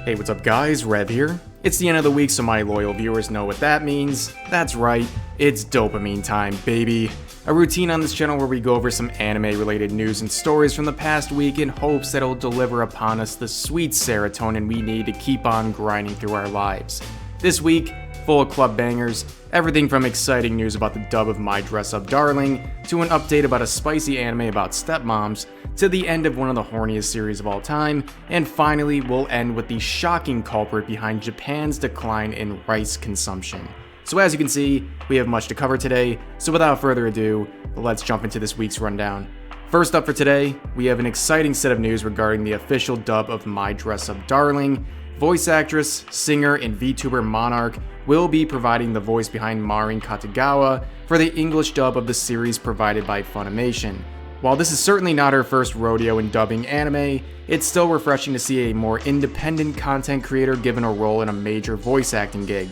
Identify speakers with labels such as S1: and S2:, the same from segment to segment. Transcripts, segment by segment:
S1: Hey, what's up guys, Rev here. It's the end of the week, so my loyal viewers know what that means. That's right, it's dopamine time, baby. A routine on this channel where we go over some anime related news and stories from the past week in hopes that it'll deliver upon us the sweet serotonin we need to keep on grinding through our lives. This week, full of club bangers, everything from exciting news about the dub of My Dress Up Darling, to an update about a spicy anime about stepmoms, to the end of one of the horniest series of all time, and finally we'll end with the shocking culprit behind Japan's decline in rice consumption. So as you can see, we have much to cover today, so without further ado, let's jump into this week's rundown. First up for today, we have an exciting set of news regarding the official dub of My Dress Up Darling. Voice actress, singer, and VTuber Monarch will be providing the voice behind Marin for the English dub of the series provided by Funimation. While this is certainly not her first rodeo in dubbing anime, it's still refreshing to see a more independent content creator given a role in a major voice acting gig.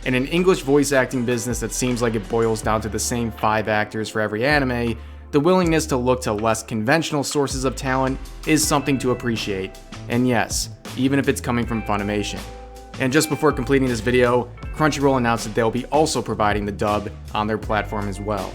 S1: In an English voice acting business that seems like it boils down to the same 5 actors for every anime, the willingness to look to less conventional sources of talent is something to appreciate. And yes, even if it's coming from Funimation. And just before completing this video, Crunchyroll announced that they'll be also providing the dub on their platform as well.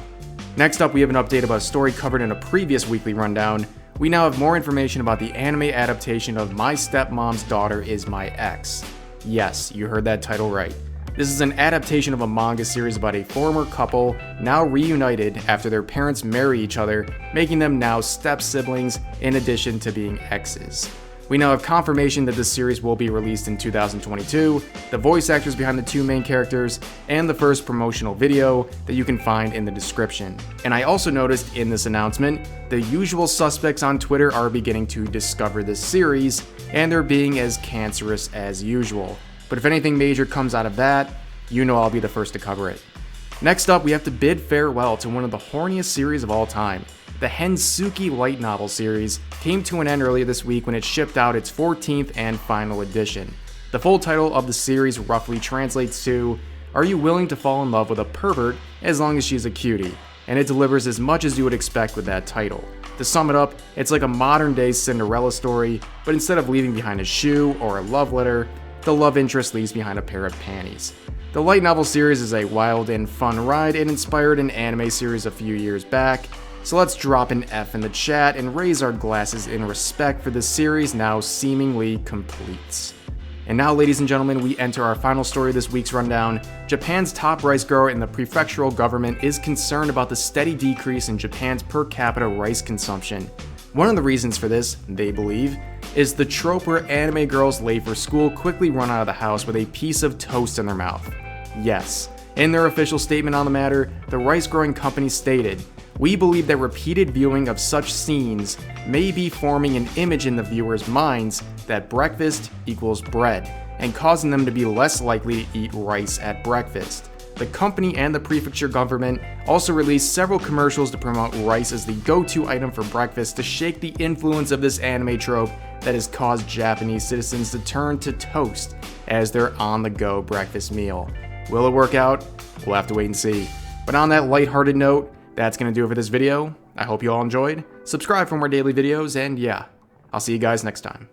S1: Next up, we have an update about a story covered in a previous weekly rundown. We now have more information about the anime adaptation of My Stepmom's Daughter Is My Ex. Yes, you heard that title right. This is an adaptation of a manga series about a former couple now reunited after their parents marry each other, making them now step-siblings in addition to being exes. We now have confirmation that this series will be released in 2022, the voice actors behind the 2 main characters, and the first promotional video that you can find in the description. And I also noticed in this announcement, the usual suspects on Twitter are beginning to discover this series, and they're being as cancerous as usual. But if anything major comes out of that, you know I'll be the first to cover it. Next up, we have to bid farewell to one of the horniest series of all time. The Hensuki light novel series came to an end earlier this week when it shipped out its 14th and final edition. The full title of the series roughly translates to, "Are you willing to fall in love with a pervert as long as she's a cutie?" And it delivers as much as you would expect with that title. To sum it up, it's like a modern day Cinderella story, but instead of leaving behind a shoe or a love letter, the love interest leaves behind a pair of panties. The light novel series is a wild and fun ride. It inspired an anime series a few years back. So let's drop an F in the chat and raise our glasses in respect for this series now seemingly complete. And now, ladies and gentlemen, we enter our final story of this week's rundown. Japan's top rice grower in the prefectural government is concerned about the steady decrease in Japan's per capita rice consumption. One of the reasons for this, they believe, is the trope where anime girls late for school quickly run out of the house with a piece of toast in their mouth. Yes, in their official statement on the matter, the rice growing company stated, "We believe that repeated viewing of such scenes may be forming an image in the viewers' minds that breakfast equals bread, and causing them to be less likely to eat rice at breakfast." The company and the prefecture government also released several commercials to promote rice as the go-to item for breakfast to shake the influence of this anime trope that has caused Japanese citizens to turn to toast as their on-the-go breakfast meal. Will it work out? We'll have to wait and see. But on that lighthearted note, that's going to do it for this video. I hope you all enjoyed. Subscribe for more daily videos, and yeah, I'll see you guys next time.